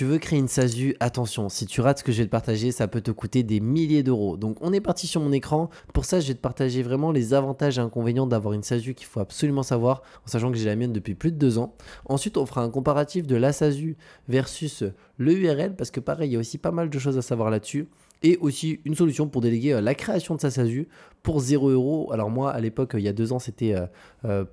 Tu veux créer une SASU, attention, si tu rates ce que je vais te partager, ça peut te coûter des milliers d'euros. Donc on est parti sur mon écran. Pour ça, je vais te partager vraiment les avantages et inconvénients d'avoir une SASU qu'il faut absolument savoir, en sachant que j'ai la mienne depuis plus de 2 ans. Ensuite, on fera un comparatif de la SASU versus le URL, parce que pareil, il y a aussi pas mal de choses à savoir là-dessus. Et aussi une solution pour déléguer la création de sa SASU pour 0 €. Alors moi, à l'époque, il y a 2 ans, c'était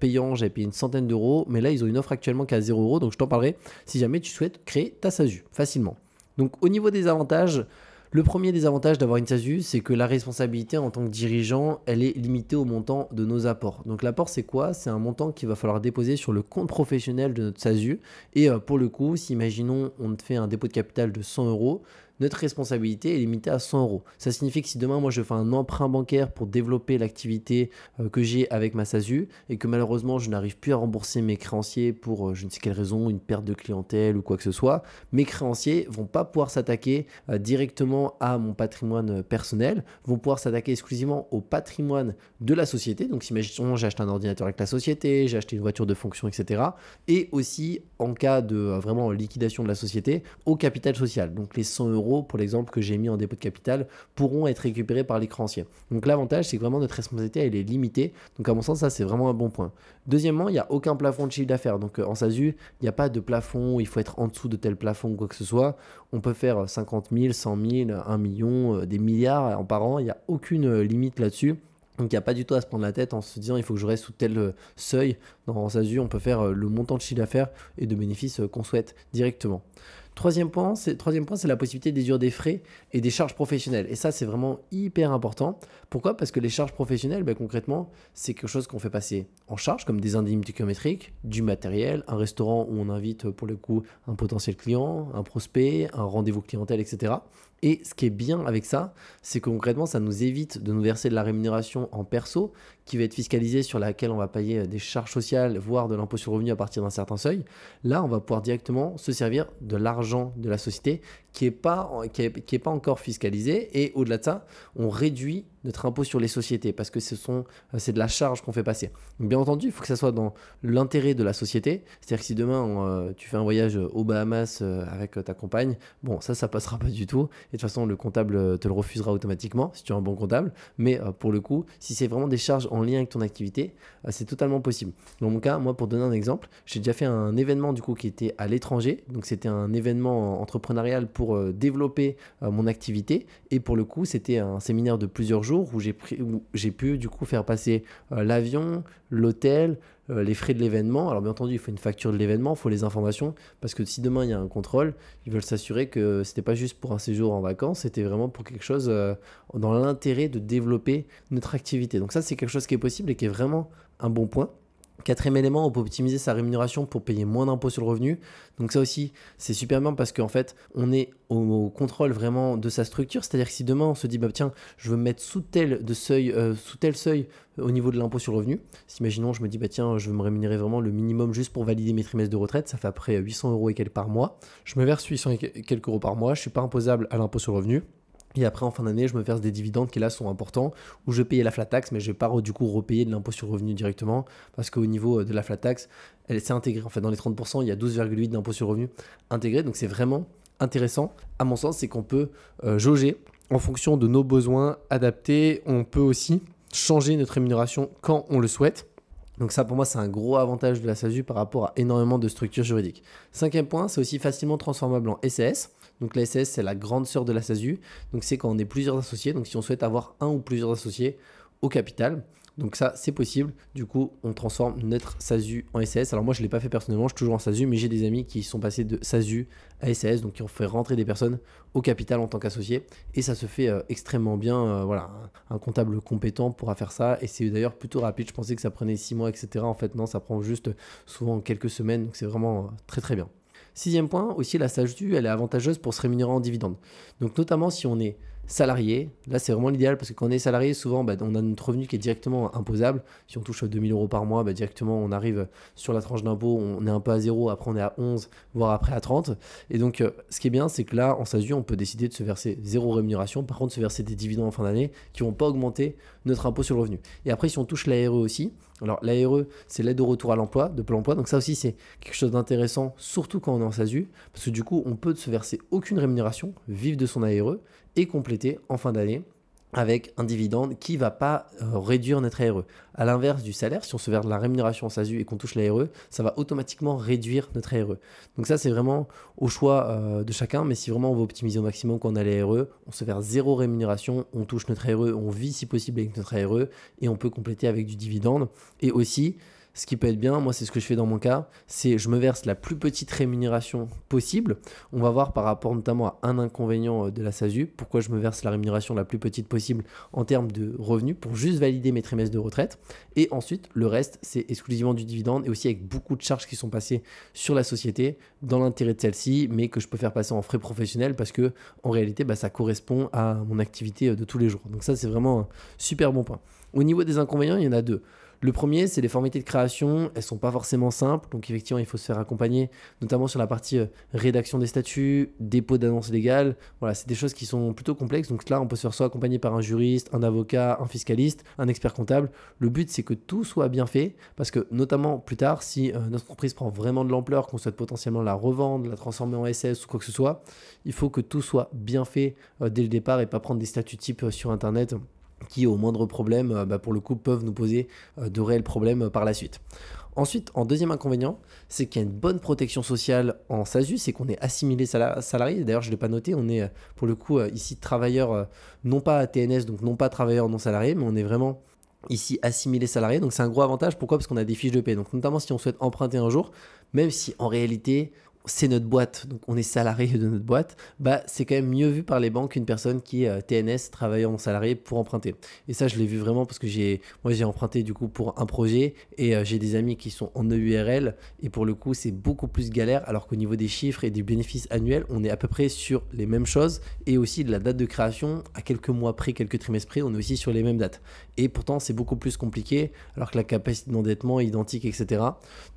payant, j'avais payé une centaine d'euros. Mais là, ils ont une offre actuellement qui est à 0 €. Donc je t'en parlerai si jamais tu souhaites créer ta SASU facilement. Donc au niveau des avantages, le premier des avantages d'avoir une SASU, c'est que la responsabilité en tant que dirigeant, elle est limitée au montant de nos apports. Donc l'apport, c'est quoi? C'est un montant qu'il va falloir déposer sur le compte professionnel de notre SASU. Et pour le coup, si imaginons on te fait un dépôt de capital de 100 €, notre responsabilité est limitée à 100 €. Ça signifie que si demain, moi, je fais un emprunt bancaire pour développer l'activité que j'ai avec ma SASU et que malheureusement, je n'arrive plus à rembourser mes créanciers pour je ne sais quelle raison, une perte de clientèle ou quoi que ce soit, mes créanciers vont pas pouvoir s'attaquer directement à mon patrimoine personnel, vont pouvoir s'attaquer exclusivement au patrimoine de la société. Donc, si imaginons, j'ai acheté un ordinateur avec la société, j'ai acheté une voiture de fonction, etc. Et aussi, en cas de vraiment liquidation de la société, au capital social. Donc, les 100 € pour l'exemple que j'ai mis en dépôt de capital pourront être récupérés par les créanciers. Donc l'avantage, c'est que vraiment notre responsabilité, elle est limitée. Donc à mon sens, ça, c'est vraiment un bon point. Deuxièmement, il n'y a aucun plafond de chiffre d'affaires. Donc en SASU, il n'y a pas de plafond, il faut être en dessous de tel plafond ou quoi que ce soit. On peut faire 50 000, 100 000, 1 million, des milliards par an. Il n'y a aucune limite là-dessus. Donc il n'y a pas du tout à se prendre la tête en se disant il faut que je reste sous tel seuil. Dans SASU, on peut faire le montant de chiffre d'affaires et de bénéfices qu'on souhaite directement. Troisième point, c'est la possibilité de déduire des frais et des charges professionnelles. Et ça, c'est vraiment hyper important. Pourquoi? Parce que les charges professionnelles, concrètement, c'est quelque chose qu'on fait passer en charge, comme des indemnités kilométriques, du matériel, un restaurant où on invite pour le coup un potentiel client, un prospect, un rendez-vous clientèle, etc. Et ce qui est bien avec ça, c'est que concrètement, ça nous évite de nous verser de la rémunération en perso, qui va être fiscalisée, sur laquelle on va payer des charges sociales, voire de l'impôt sur le revenu à partir d'un certain seuil. Là, on va pouvoir directement se servir de l'argent de la société qui n'est pas encore fiscalisé. Et au-delà de ça, on réduit notre impôt sur les sociétés parce que c'est de la charge qu'on fait passer. Donc, bien entendu, il faut que ça soit dans l'intérêt de la société. C'est-à-dire que si demain, tu fais un voyage aux Bahamas avec ta compagne, bon, ça passera pas du tout. Et de toute façon, le comptable te le refusera automatiquement si tu as un bon comptable. Mais pour le coup, si c'est vraiment des charges en lien avec ton activité, c'est totalement possible. Dans mon cas, moi, pour donner un exemple, j'ai déjà fait un événement du coup qui était à l'étranger. Donc, c'était un événement entrepreneurial pour développer mon activité. Et pour le coup, c'était un séminaire de plusieurs jours où j'ai pu du coup faire passer l'avion, l'hôtel, les frais de l'événement. Alors bien entendu, il faut une facture de l'événement, il faut les informations, parce que si demain il y a un contrôle, ils veulent s'assurer que c'était pas juste pour un séjour en vacances, c'était vraiment pour quelque chose dans l'intérêt de développer notre activité. Donc ça, c'est quelque chose qui est possible et qui est vraiment un bon point. Quatrième élément, on peut optimiser sa rémunération pour payer moins d'impôts sur le revenu. Donc ça aussi, c'est super bien parce qu'en fait, on est au contrôle vraiment de sa structure. C'est-à-dire que si demain, on se dit, tiens, je veux me mettre sous tel seuil au niveau de l'impôt sur le revenu. Si imaginons, je me dis, tiens, je veux me rémunérer vraiment le minimum juste pour valider mes trimestres de retraite. Ça fait à peu près 800 € et quelques par mois. Je me verse 800 et quelques euros par mois. Je ne suis pas imposable à l'impôt sur le revenu. Et après, en fin d'année, je me verse des dividendes qui là sont importants, où je payais la flat tax, mais je ne vais pas du coup repayer de l'impôt sur le revenu directement, parce qu'au niveau de la flat tax, elle s'est intégrée. En fait, dans les 30%, il y a 12,8 d'impôt sur le revenu intégré. Donc c'est vraiment intéressant. À mon sens, c'est qu'on peut jauger en fonction de nos besoins adaptés. On peut aussi changer notre rémunération quand on le souhaite. Donc ça, pour moi, c'est un gros avantage de la SASU par rapport à énormément de structures juridiques. Cinquième point, c'est aussi facilement transformable en SAS. Donc la SAS, c'est la grande sœur de la SASU. Donc c'est quand on est plusieurs associés. Donc si on souhaite avoir un ou plusieurs associés au capital. Donc ça, c'est possible. Du coup, on transforme notre SASU en SAS. Alors moi, je ne l'ai pas fait personnellement, je suis toujours en SASU, mais j'ai des amis qui sont passés de SASU à SAS, donc qui ont fait rentrer des personnes au capital en tant qu'associés. Et ça se fait extrêmement bien. Voilà, un comptable compétent pourra faire ça. Et c'est d'ailleurs plutôt rapide. Je pensais que ça prenait 6 mois, etc. En fait, non, ça prend juste souvent quelques semaines. Donc c'est vraiment très très bien. Sixième point, aussi la SASU, elle est avantageuse pour se rémunérer en dividendes. Donc notamment si on est salarié, là c'est vraiment l'idéal parce que quand on est salarié, souvent on a notre revenu qui est directement imposable. Si on touche 2000 euros par mois, directement on arrive sur la tranche d'impôt, on est un peu à zéro, après on est à 11, voire après à 30. Et donc ce qui est bien, c'est que là en SASU, on peut décider de se verser zéro rémunération, par contre se verser des dividendes en fin d'année qui vont pas augmenter notre impôt sur le revenu. Et après si on touche l'ARE aussi, alors l'ARE c'est l'aide au retour à l'emploi de Pôle emploi, donc ça aussi c'est quelque chose d'intéressant, surtout quand on est en SASU, parce que du coup on peut se verser aucune rémunération, vivre de son ARE et compléter en fin d'année avec un dividende qui ne va pas réduire notre ARE. À l'inverse du salaire, si on se verse de la rémunération en SASU et qu'on touche l'ARE, ça va automatiquement réduire notre ARE. Donc ça, c'est vraiment au choix de chacun, mais si vraiment on veut optimiser au maximum quand on a l'ARE, on se verse zéro rémunération, on touche notre ARE, on vit si possible avec notre ARE et on peut compléter avec du dividende. Et aussi, ce qui peut être bien, moi c'est ce que je fais dans mon cas, c'est je me verse la plus petite rémunération possible. On va voir par rapport notamment à un inconvénient de la SASU, pourquoi je me verse la rémunération la plus petite possible en termes de revenus pour juste valider mes trimestres de retraite. Et ensuite, le reste, c'est exclusivement du dividende et aussi avec beaucoup de charges qui sont passées sur la société dans l'intérêt de celle-ci, mais que je peux faire passer en frais professionnels parce que en réalité, ça correspond à mon activité de tous les jours. Donc ça, c'est vraiment un super bon point. Au niveau des inconvénients, il y en a deux. Le premier, c'est les formalités de création. Elles ne sont pas forcément simples. Donc, effectivement, il faut se faire accompagner, notamment sur la partie rédaction des statuts, dépôt d'annonces légales. Voilà, c'est des choses qui sont plutôt complexes. Donc là, on peut se faire soit accompagner par un juriste, un avocat, un fiscaliste, un expert comptable. Le but, c'est que tout soit bien fait parce que, notamment plus tard, si notre entreprise prend vraiment de l'ampleur, qu'on souhaite potentiellement la revendre, la transformer en SS ou quoi que ce soit, il faut que tout soit bien fait dès le départ et pas prendre des statuts types sur Internet qui au moindre problème, pour le coup, peuvent nous poser de réels problèmes par la suite. Ensuite, en deuxième inconvénient, c'est qu'il y a une bonne protection sociale en SASU, c'est qu'on est assimilé salarié. D'ailleurs, je ne l'ai pas noté, on est pour le coup ici travailleur, non pas TNS, donc non pas travailleur non salarié, mais on est vraiment ici assimilé salarié. Donc c'est un gros avantage. Pourquoi? Parce qu'on a des fiches de paie. Donc notamment si on souhaite emprunter un jour, même si en réalité c'est notre boîte, donc on est salarié de notre boîte, c'est quand même mieux vu par les banques qu'une personne qui est TNS, travailleur non salarié, pour emprunter. Et ça, je l'ai vu vraiment parce que moi j'ai emprunté du coup pour un projet et j'ai des amis qui sont en EURL et pour le coup c'est beaucoup plus galère alors qu'au niveau des chiffres et des bénéfices annuels, on est à peu près sur les mêmes choses et aussi de la date de création à quelques mois près, quelques trimestres près, on est aussi sur les mêmes dates. Et pourtant c'est beaucoup plus compliqué alors que la capacité d'endettement est identique, etc.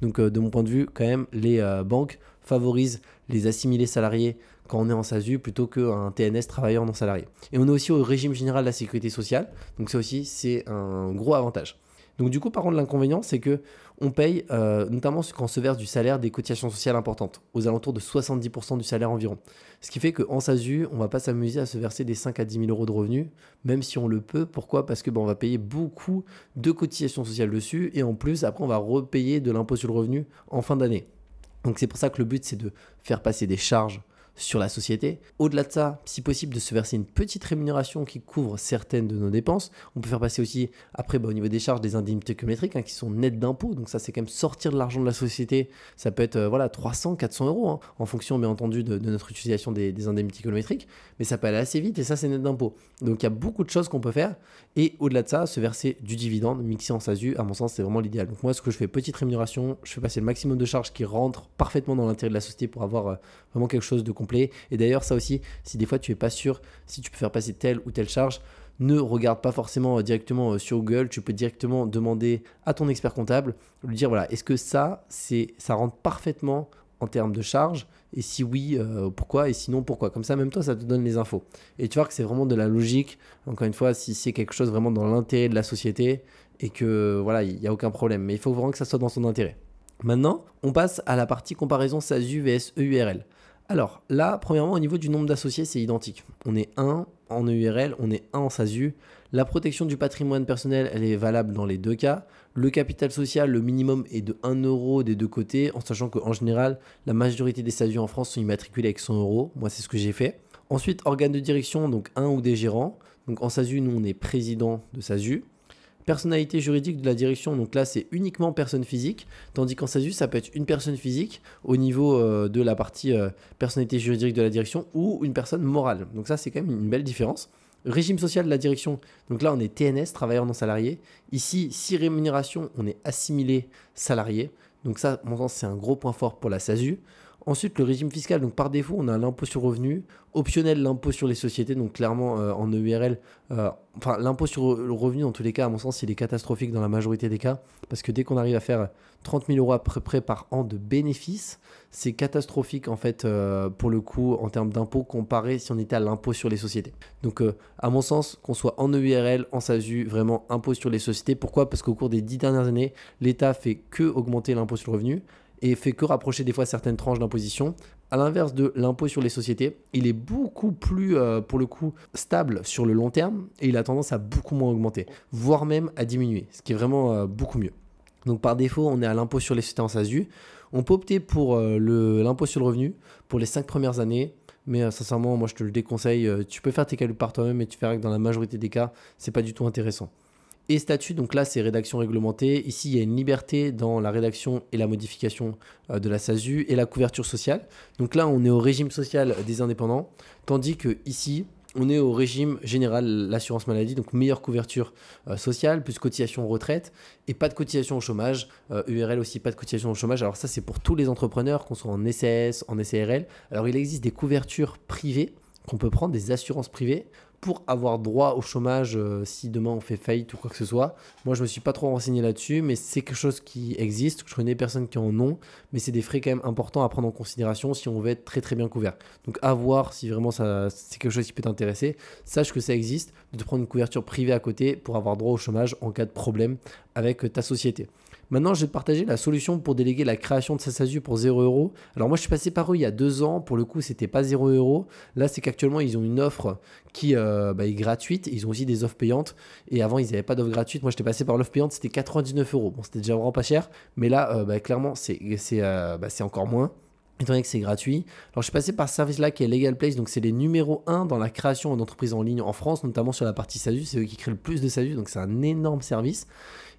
Donc de mon point de vue, quand même, les banques favorise les assimilés salariés quand on est en SASU plutôt qu'un TNS travailleur non salarié. Et on est aussi au régime général de la sécurité sociale, donc ça aussi c'est un gros avantage. Donc du coup, par contre, l'inconvénient, c'est que on paye, notamment quand on se verse du salaire, des cotisations sociales importantes, aux alentours de 70% du salaire environ. Ce qui fait qu'en SASU, on ne va pas s'amuser à se verser des 5 à 10 000 euros de revenus, même si on le peut. Pourquoi? Parce que on va payer beaucoup de cotisations sociales dessus, et en plus, après, on va repayer de l'impôt sur le revenu en fin d'année. Donc c'est pour ça que le but, c'est de faire passer des charges sur la société. Au-delà de ça, si possible, de se verser une petite rémunération qui couvre certaines de nos dépenses. On peut faire passer aussi, après, au niveau des charges, des indemnités kilométriques qui sont nettes d'impôts. Donc ça, c'est quand même sortir de l'argent de la société. Ça peut être 300, 400 euros, en fonction, bien entendu, de notre utilisation des indemnités kilométriques. Mais ça peut aller assez vite et ça, c'est net d'impôts. Donc il y a beaucoup de choses qu'on peut faire. Et au-delà de ça, se verser du dividende mixé en SASU, à mon sens, c'est vraiment l'idéal. Donc moi, ce que je fais, petite rémunération, je fais passer le maximum de charges qui rentrent parfaitement dans l'intérêt de la société pour avoir vraiment quelque chose de complet. Et d'ailleurs, ça aussi, si des fois tu n'es pas sûr si tu peux faire passer telle ou telle charge, ne regarde pas forcément directement sur Google. Tu peux directement demander à ton expert comptable, lui dire voilà, est-ce que ça rentre parfaitement en termes de charges, et si oui, pourquoi, et sinon pourquoi. Comme ça, même toi, ça te donne les infos. Et tu vois que c'est vraiment de la logique. Encore une fois, si c'est quelque chose vraiment dans l'intérêt de la société et que voilà, il n'y a aucun problème. Mais il faut vraiment que ça soit dans son intérêt. Maintenant, on passe à la partie comparaison SASU vs EURL. Alors là, premièrement, au niveau du nombre d'associés, c'est identique. On est 1 en EURL, on est 1 en SASU. La protection du patrimoine personnel, elle est valable dans les deux cas. Le capital social, le minimum est de 1 euro des deux côtés, en sachant qu'en général, la majorité des SASU en France sont immatriculés avec 100 euros. Moi, c'est ce que j'ai fait. Ensuite, organe de direction, donc un ou des gérants. Donc en SASU, nous, on est président de SASU. Personnalité juridique de la direction, donc là c'est uniquement personne physique, tandis qu'en SASU ça peut être une personne physique au niveau de la partie personnalité juridique de la direction ou une personne morale. Donc ça c'est quand même une belle différence. Régime social de la direction, donc là on est TNS, travailleur non salarié. Ici, si rémunération, on est assimilé salarié. Donc ça, à mon sens, c'est un gros point fort pour la SASU. Ensuite, le régime fiscal, donc par défaut, on a l'impôt sur le revenu, optionnel l'impôt sur les sociétés, donc clairement en EURL, enfin l'impôt sur le revenu, en tous les cas, à mon sens, il est catastrophique dans la majorité des cas, parce que dès qu'on arrive à faire 30 000 euros à peu près par an de bénéfices, c'est catastrophique en fait pour le coup en termes d'impôt comparé si on était à l'impôt sur les sociétés. Donc à mon sens, qu'on soit en EURL, en SASU, vraiment impôt sur les sociétés. Pourquoi? Parce qu'au cours des 10 dernières années, l'État fait que augmenter l'impôt sur le revenu et fait que rapprocher des fois certaines tranches d'imposition. À l'inverse de l'impôt sur les sociétés, il est beaucoup plus, pour le coup, stable sur le long terme et il a tendance à beaucoup moins augmenter, voire même à diminuer, ce qui est vraiment beaucoup mieux. Donc par défaut, on est à l'impôt sur les sociétés en SASU. On peut opter pour l'impôt sur le revenu pour les 5 premières années. Mais sincèrement, moi je te le déconseille. Tu peux faire tes calculs par toi-même et tu verras que dans la majorité des cas, c'est pas du tout intéressant. Et statut, donc là c'est rédaction réglementée. Ici il y a une liberté dans la rédaction et la modification de la SASU et la couverture sociale. Donc là on est au régime social des indépendants, tandis que ici on est au régime général, l'assurance maladie, donc meilleure couverture sociale, plus cotisation retraite et pas de cotisation au chômage. URL aussi, pas de cotisation au chômage. Alors ça c'est pour tous les entrepreneurs, qu'on soit en SAS, en SARL. Alors il existe des couvertures privées qu'on peut prendre, des assurances privées pour avoir droit au chômage si demain on fait faillite ou quoi que ce soit. Moi, je ne me suis pas trop renseigné là-dessus, mais c'est quelque chose qui existe. Je connais des personnes qui en ont, mais c'est des frais quand même importants à prendre en considération si on veut être très très bien couvert. Donc à voir si vraiment ça, c'est quelque chose qui peut t'intéresser. Sache que ça existe, de te prendre une couverture privée à côté pour avoir droit au chômage en cas de problème avec ta société. Maintenant, je vais te partager la solution pour déléguer la création de sa SASU pour 0 euros. Alors moi, je suis passé par eux il y a 2 ans. Pour le coup, c'était pas 0 euros. Là, c'est qu'actuellement, ils ont une offre qui est gratuite. Ils ont aussi des offres payantes. Et avant, ils n'avaient pas d'offre gratuite. Moi, j'étais passé par l'offre payante. C'était 99 euros. Bon, c'était déjà vraiment pas cher. Mais là, clairement, c'est encore moins, étant donné que c'est gratuit. Alors, je suis passé par ce service-là qui est Legal Place. Donc, c'est les numéros 1 dans la création d'entreprises en ligne en France, notamment sur la partie SASU. C'est eux qui créent le plus de SASU. Donc, c'est un énorme service.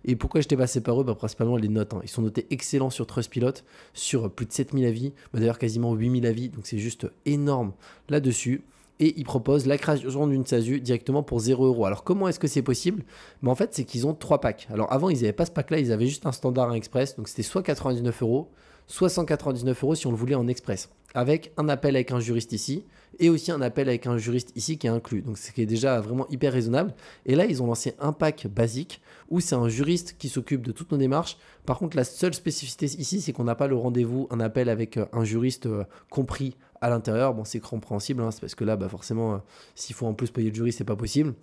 Et pourquoi j'étais passé par eux? Principalement les notes. Ils sont notés excellents sur Trustpilot, sur plus de 7000 avis, d'ailleurs quasiment 8000 avis, donc c'est juste énorme là-dessus. Et ils proposent la création d'une SASU directement pour 0 euros. Alors comment est-ce que c'est possible? En fait, c'est qu'ils ont 3 packs. Alors avant, ils n'avaient pas ce pack-là, ils avaient juste un standard, un express, donc c'était soit 99 euros, soit 199 euros si on le voulait en express, avec un appel avec un juriste ici, et aussi un appel avec un juriste ici qui est inclus. Donc ce qui est déjà vraiment hyper raisonnable. Et là, ils ont lancé un pack basique où c'est un juriste qui s'occupe de toutes nos démarches. Par contre, la seule spécificité ici, c'est qu'on n'a pas le rendez-vous, un appel avec un juriste compris à l'intérieur. Bon, c'est compréhensible, c'est parce que là, forcément, s'il faut en plus payer le juriste, c'est pas possible.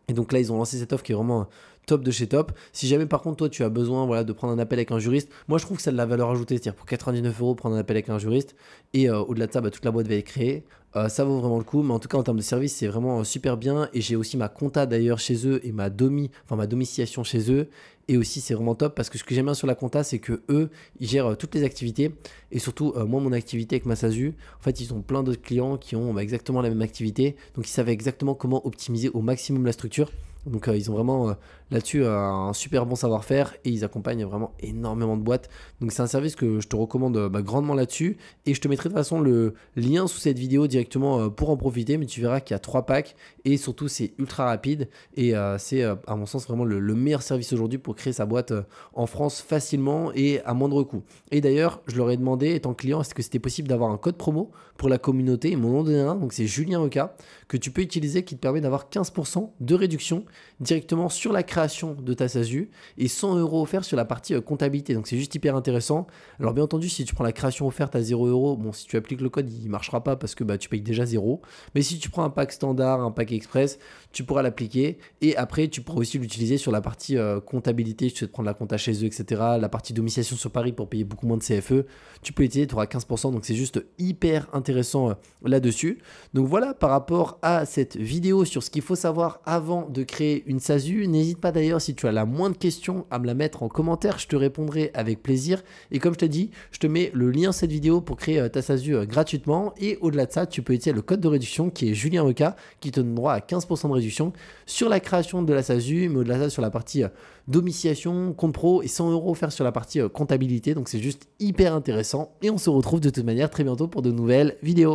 Et donc là, ils ont lancé cette offre qui est vraiment top de chez top. Si jamais par contre, toi, tu as besoin de prendre un appel avec un juriste, moi, je trouve que ça a de la valeur ajoutée. C'est-à-dire pour 99 euros, prendre un appel avec un juriste. Et au-delà de ça, toute la boîte va être créée. Ça vaut vraiment le coup. Mais en tout cas, en termes de service, c'est vraiment super bien. Et j'ai aussi ma compta d'ailleurs chez eux et ma domiciliation chez eux. Et aussi, c'est vraiment top parce que ce que j'aime bien sur la compta, c'est que eux, ils gèrent toutes les activités. Et surtout, moi, mon activité avec ma SASU, en fait, ils ont plein d'autres clients qui ont exactement la même activité. Donc, ils savaient exactement comment optimiser au maximum la structure. Donc, ils ont vraiment là-dessus un super bon savoir-faire et ils accompagnent vraiment énormément de boîtes. Donc, c'est un service que je te recommande grandement là-dessus. Et je te mettrai de toute façon le lien sous cette vidéo directement pour en profiter. Mais tu verras qu'il y a 3 packs et surtout, c'est ultra rapide. Et c'est, à mon sens, vraiment le meilleur service aujourd'hui pour créer sa boîte en France facilement et à moindre coût. Et d'ailleurs, je leur ai demandé, étant client, est-ce que c'était possible d'avoir un code promo pour la communauté. Ils m'en ont donné un, donc c'est Julien Oka, que tu peux utiliser, qui te permet d'avoir 15% de réduction directement sur la création de ta SASU et 100 euros offerts sur la partie comptabilité. Donc c'est juste hyper intéressant. Alors bien entendu, si tu prends la création offerte à 0 euros, bon, si tu appliques le code, il ne marchera pas parce que tu payes déjà 0. Mais si tu prends un pack standard, un pack express, tu pourras l'appliquer et après tu pourras aussi l'utiliser sur la partie comptabilité. Si tu veux te prendre la compta chez eux, etc. La partie domiciliation sur Paris pour payer beaucoup moins de CFE, tu peux l'utiliser, tu auras 15%. Donc c'est juste hyper intéressant là-dessus. Donc voilà par rapport à cette vidéo sur ce qu'il faut savoir avant de créer une SASU. N'hésite pas d'ailleurs, si tu as la moindre question, à me la mettre en commentaire, je te répondrai avec plaisir. Et comme je t'ai dit, je te mets le lien de cette vidéo pour créer ta SASU gratuitement. Et au-delà de ça, tu peux utiliser le code de réduction qui est Julien Oka, qui te donne droit à 15% de réduction sur la création de la SASU, mais au-delà de ça, sur la partie domiciliation, compte pro et 100 euros offerts sur la partie comptabilité. Donc c'est juste hyper intéressant. Et on se retrouve de toute manière très bientôt pour de nouvelles vidéos.